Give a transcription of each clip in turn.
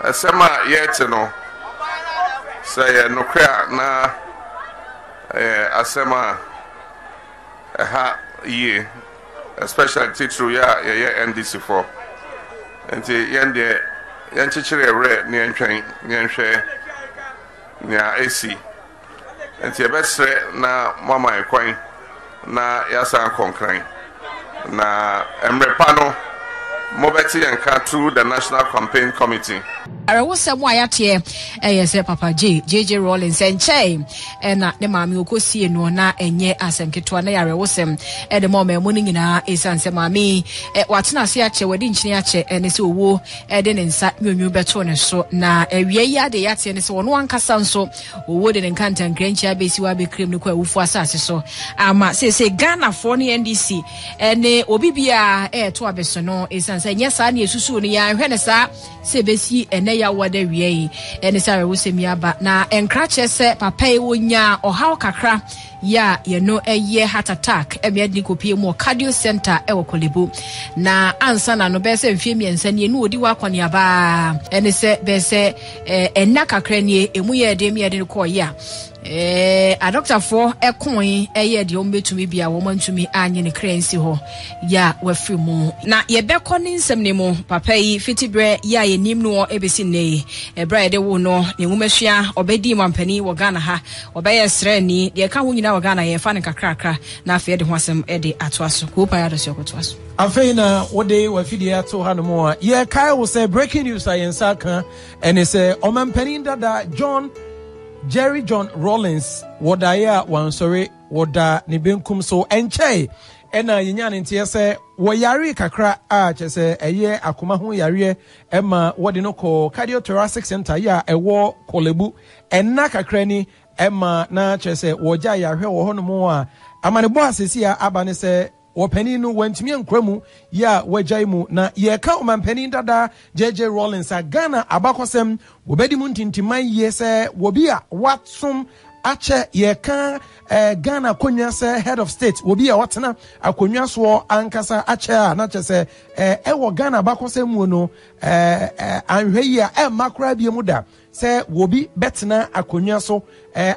Asema yet no say no crea na asema ha ye especially through ya NDC for nti yende yanchichire re ni ntwen ni nhwe ni AC nti ebesre na mama ekwan na yasa konkran na emrepano Mobeti and car through the National Campaign Committee. I was somewhere at here, yes, Papa J.J. Rawlings and Che, and the mammy who could see no na and ye as and Kitwana I was at the moment morning in our is and Mammy at what's not Siache, wedding Chiache, and it's a war, and then inside new beton so na a year the yats and so one casanso who wouldn't encounter and grand chair base will be cream no for so. Say Ghana for the NDC and Obibia air to Abesono is and say yes, I need to soon ya when sa sebesi ene ya wade wie ene sa we se miaba na enkrache se papa e wonya ohaw kakra ya ye no eye heart attack e me adi kopie mu cardio center e wo Kolebu na ansa na no be se mfie miensa ne odi wa kwani aba ene se be se enna kakra ne emu ye de me ade ko ya a doctor for a coin a year the ombe to me be a woman to me and in a crancy ho ya we free mo na ye be conning some nemo papa yi fitibre ya ye nim no ebesi ne e bride wo no ne ngumahua obedi mampani wo Ghana ha obaye srani de ka wo nyina wo Ghana ye fa ne kakrakra na afa de ho asem e de atoaso ko pa ya do so kotoaso afeina wode wa fidi ato ha no mo ye kai wo say breaking news ayensa kan and say omampani dada Jerry John Rawlings wodaya wansori woda ne benkum so enche ena yenyan ntie se woyare kakra a chese eye akoma ho yare ema wode no ko cardiothoracic center ya ewo Kolebu enna kakra ni ema na chese woja yahwe wo hono mo a amanebo asesi a abane se wopani no wantimi ankramu ya wajaimu na yeka omampani dada JJ Rawlings a Ghana abakosem wobedi muntintiman yese wobia watsum ache yeka Ghana konwa se head of state wobia watena akonwa so ankasa ache na chese ewo Ghana abakosem mu no anhwe ya makra bia muda se wobi betena akonwa so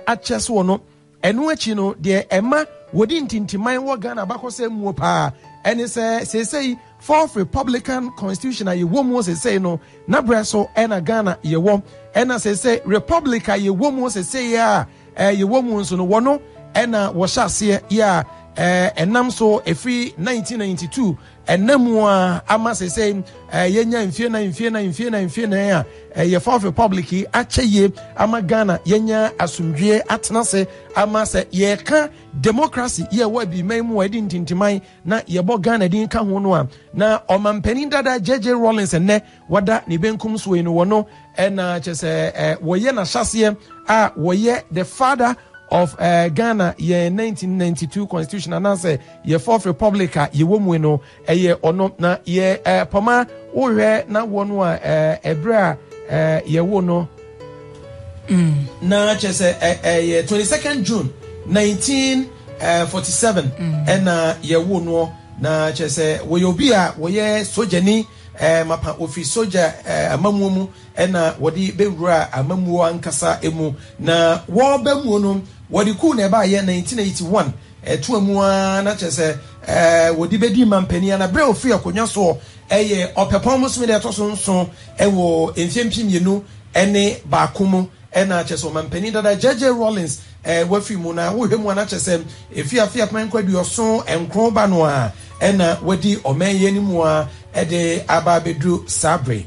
ache so no enu achi no de ema wodi ntintiman wo Ghana bakose mu pa ene say fourth Republican constitution aye wo mu say no na breso ena Ghana ye wo ena say Republica ye wo mu say ya ye wo mu nso no wono ena wo hyase ya enam so efri 1992 enamu ama say yenya mfie na ya ye fourth republic acheye ama Ghana yenya asumdwe atenase ama se ye ka democracy ye wa bi maimu adi ntintiman na ye bo Ghana din ka ho no a na omampani dada JJ Rawlings ne wada ne benkum so no wono na chese woye na hyase a woye the father of Ghana ye 1992 constitution anase ye fourth republic ye wo mu no ye ono na ye poma wohwe na wono a ebra ye wo no na chese ye 22nd June 1947 na ye wo no na chese wo yobi a wo ye sojani mapa office soja amamuomu na wodi bewura amamuo ankasa emu na wo bamuo no wodi ku na ba ye 1981 tuamua na chese wodi bedi mampani na bre ofi akonwa so eye opepon musumi de toso nso ewo emfiempim yenu ene baakomu na chese mampani dada JJ Rawlings wafi mu na wo hwemu na chese efiafia pan kwadu oso enkron ba no a na wodi omenye ni mu a ede ababedru sabre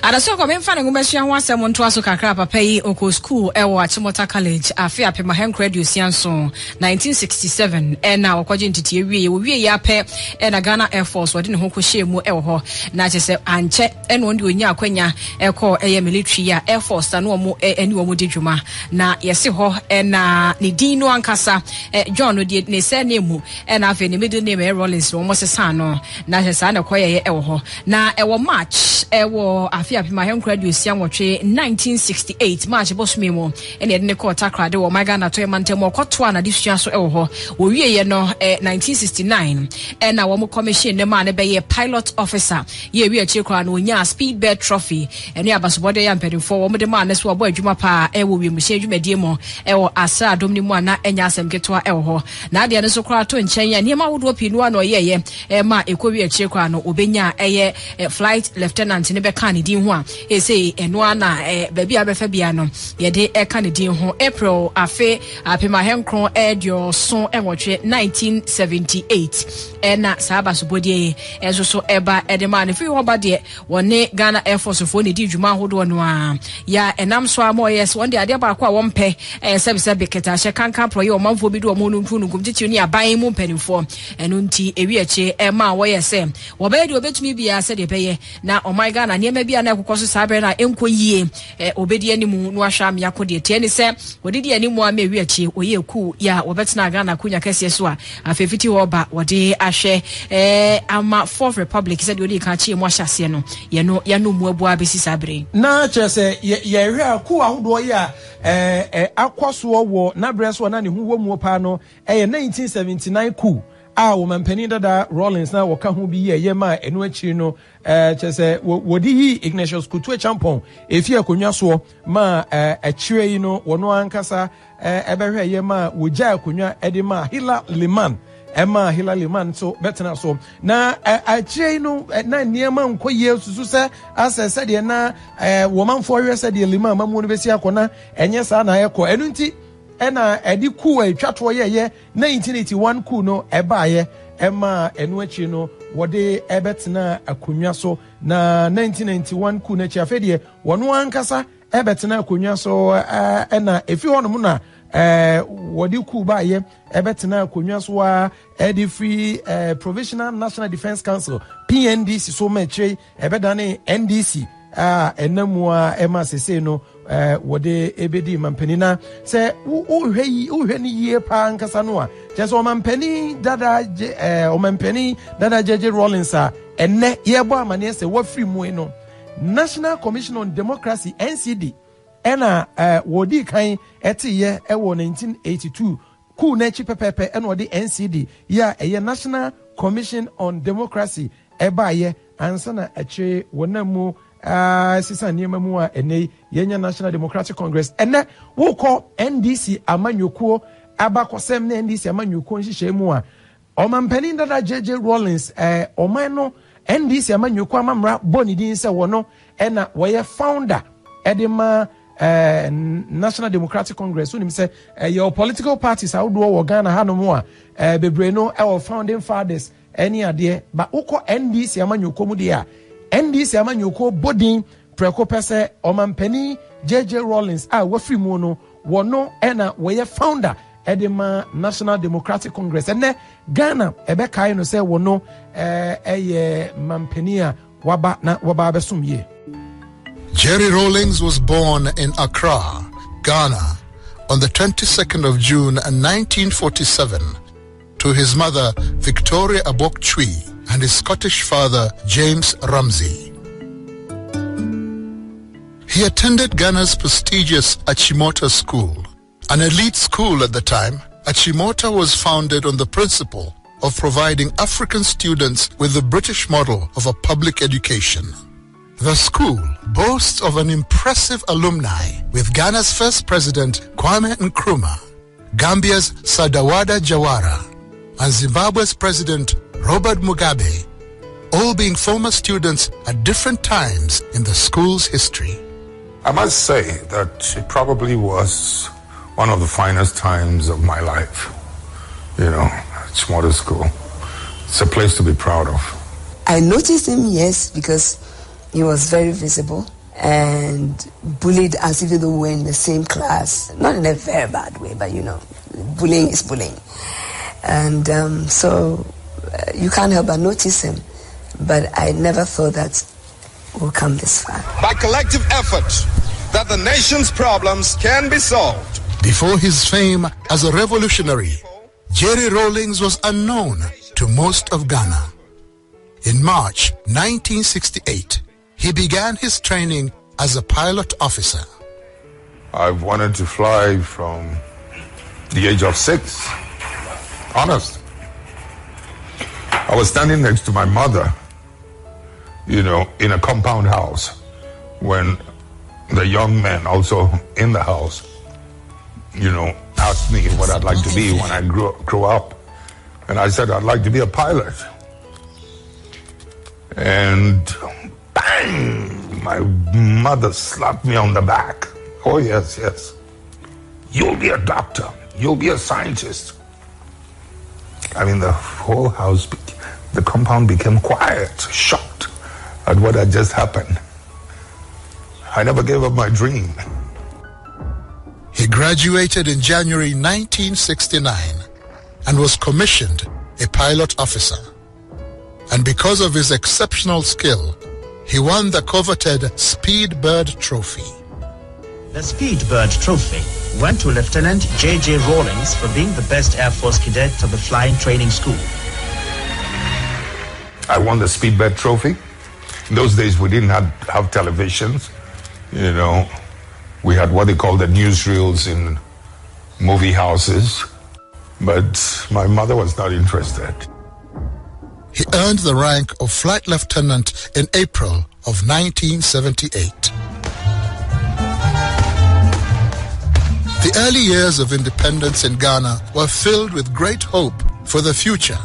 Adaso ko memfa ne ngumahua ho asem nto aso kakra papa yi oko school ewo Achimota College afi apema henkredu sianso 1967 ena wakwaje ntiti ewie ya pe ena Ghana Air Force wadi ne ho kohye mu ewo ho na chese anche ena ondi onya akwanya eko eye military ya Air Force na omo eni omo didwuma na yesi ho ena ne din no ankasa John odi ne se ne mu ena afi ne middle name Rawlings no mo sesa no na chese na koye ewo ho na ewo March ewo afi fi apima hen radio sia nwotwe 1968 March bosome mu ene de ne court akrade wo maga na to emantem okoto na disua so ewo ho wo wie ye no 1969 na wo mo commission ne ma ne be ye pilot officer ye wie achi kwa na onya speed bed trophy ene abasobode ya mpedifo wo mo de ma ne so obo adwuma pa ewo wie mu hye adwumadie mu ewo asa adom ni mu ana enya asem ketwa ewo ho na ade ne so kra to nchen ya niema wodo pinu ano ye ma ekowi achi kwa no obenya eye flight lieutenant ne be kan din ho a say eno ana baby abefa bia no ye de kan din ho April afe apema henkron edio so enwotwe 1978 na saba sobodie ezo so eba edema ne fi ho ba de woni Ghana Air Force fo ne di dwuma hodo no a ya enam so amo yes won de ade ba kwa wompe sebisa beketa hye kankan pro ye o manfo bi do o monu ntunu gum titi ni aban mu mpanimfo eno nti ewi ache ma wo ye se wo ba de obetumi bia se de beye na o my Ghana ne ma bia na ekokoso sabe na enko yie obedi animu no ahwa me akode tie ni se wodidi animu a me wi achi oye ku ya wobetena Ghana kunya kese so a afefiti wo ba wode ahwe ama Fourth Republic se de odi ka chi mu ahyase no ye no mu abu abesi sabre na chese ye hwe aku ahodo ye a akwaso wo na breso na ne hu wo mu pa no 1979 ku wo mampani dada Rawlings na woka hu bi ye ma enu achi no chese wodi yi Ignatius Kutu Champon efi akonwa so ma achire yi no wono ankasa ebehwe ye ma wogya akonwa ede ma Hila Liman Hila Liman so betena so na achire no na niema nkoye susu se asese de na womanfo hwe se de Liman mamu no besi akona enye sa na yeko enu nti ena edi ku atwato ye 1981 ku no ebaaye ema enu achi no wode ebetena akonwa so na 1991 ku na chi afedie wono ankasa ebetena akonwa so ena efi hono na wode ku baaye ebetena akonwa so a edi free Provisional National Defense Council PNDC so meche ebedane NDC enamua ema sese no wode ebedi mampanina se uhwe ni ye pa nkasa no a jeso mampani dada JJ Rawlings a enne yebo amane se wo free mu no National Commission on Democracy NCD ena wodi kan etiye ewo 1982 ku na chi pepepe ena wodi NCD ya eye National Commission on Democracy ebaye ansana ache wonamu sisa niema mu a ene yenya National Democratic Congress ene wo NDC amanyokuo abakosem na NDC amanyokuo nhihye mu a omampani dada JJ Rawlings oman no NDC amanyokuo amamra bonidin se wono ena woye founder edema National Democratic Congress unim se your political parties awdo wo Ghana hanom a bebre no our founding fathers any ade ba uko NDC amanyokuo mu de a NDC amanyoko bodin preko pese omampani JJ Rawlings wafri mu no wono ena woye founder edema National Democratic Congress ene Ghana ebekai no se wono eye mampani a waba besumye. Jerry Rawlings was born in Accra, Ghana on the 22nd of June 1947 to his mother Victoria Abokchui and his Scottish father, James Ramsey. He attended Ghana's prestigious Achimota School. An elite school at the time, Achimota was founded on the principle of providing African students with the British model of a public education. The school boasts of an impressive alumni with Ghana's first president, Kwame Nkrumah, Gambia's Sadawada Jawara, and Zimbabwe's president, Robert Mugabe, all being former students at different times in the school's history. I must say that it probably was one of the finest times of my life. You know, Achimota School. It's a place to be proud of. I noticed him, yes, because he was very visible and bullied us even though we were in the same class. Not in a very bad way, but you know, bullying is bullying. And so you can't help but notice him. But I never thought that we'll come this far. By collective effort, that the nation's problems can be solved. Before his fame as a revolutionary, Jerry Rawlings was unknown to most of Ghana. In March 1968, he began his training as a pilot officer. I've wanted to fly from the age of 6. Honest. I was standing next to my mother, in a compound house when the young men also in the house, asked me what I'd like to be when I grow up. And I said, I'd like to be a pilot. And bang, my mother slapped me on the back. Oh, yes, yes. You'll be a doctor. You'll be a scientist. I mean, the whole house, the compound became quiet, shocked at what had just happened. I never gave up my dream. He graduated in January 1969 and was commissioned a pilot officer. And because of his exceptional skill, he won the coveted Speedbird Trophy. The Speedbird Trophy went to Lieutenant J.J. Rawlings for being the best Air Force cadet of the flying training school. I won the Speedbird Trophy. In those days, we didn't have televisions. We had what they call the newsreels in movie houses. But my mother was not interested. He earned the rank of flight lieutenant in April of 1978. The early years of independence in Ghana were filled with great hope for the future,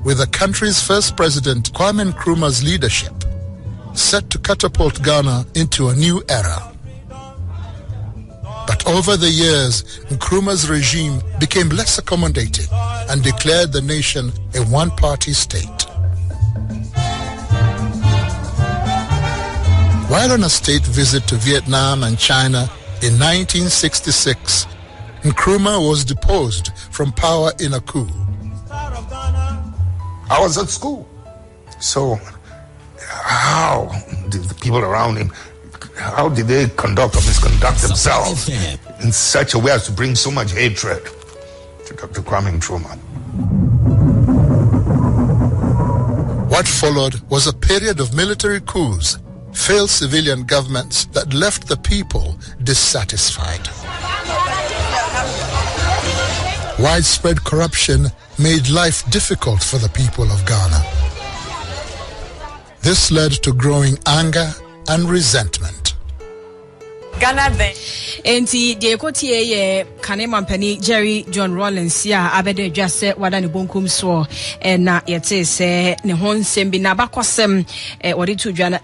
with the country's first president, Kwame Nkrumah's leadership, set to catapult Ghana into a new era. But over the years, Nkrumah's regime became less accommodating and declared the nation a one-party state. While on a state visit to Vietnam and China in 1966, Nkrumah was deposed from power in a coup. I was at school. So how did the people around him, how did they conduct or misconduct themselves in such a way as to bring so much hatred to Dr. Kwame Nkrumah? What followed was a period of military coups, failed civilian governments that left the people dissatisfied. Widespread corruption made life difficult for the people of Ghana. This led to growing anger and resentment. Enti de kotie ye kane mampani Jerry John Rawlings ya abede dwase wada ne bonkum so na yete se ne honsem bi na bakosem wode to dwana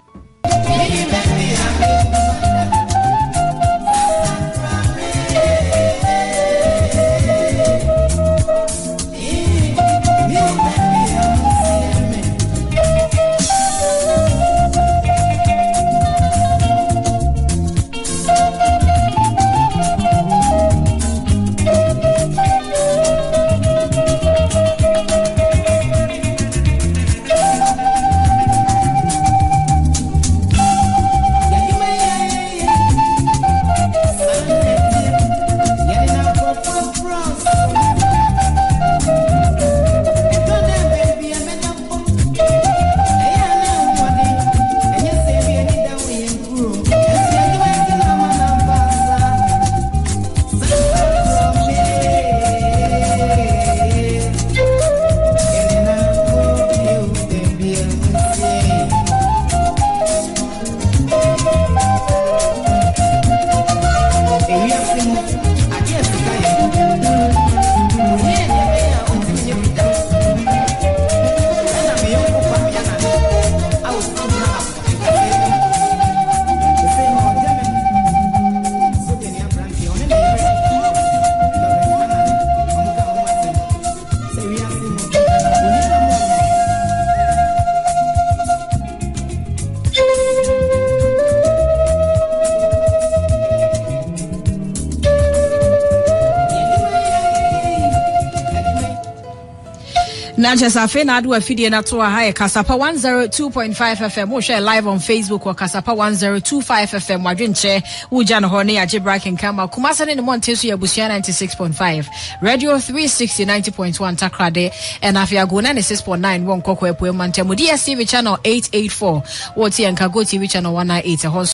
Na Chesafe na adu afidie na to ha Kasapa 102.5 FM. Wo share live on Facebook or Kasapa 102.5 FM. Wadwenche uja no hone ya Jibrakin Kama. Kumasa ne Montesu ya Busia 96.5. Radio 360 90.1 Takrade and Afia Go 96.9 won Koko Epo Mantemu DSTV channel 884. Woti and Kago TV channel 198.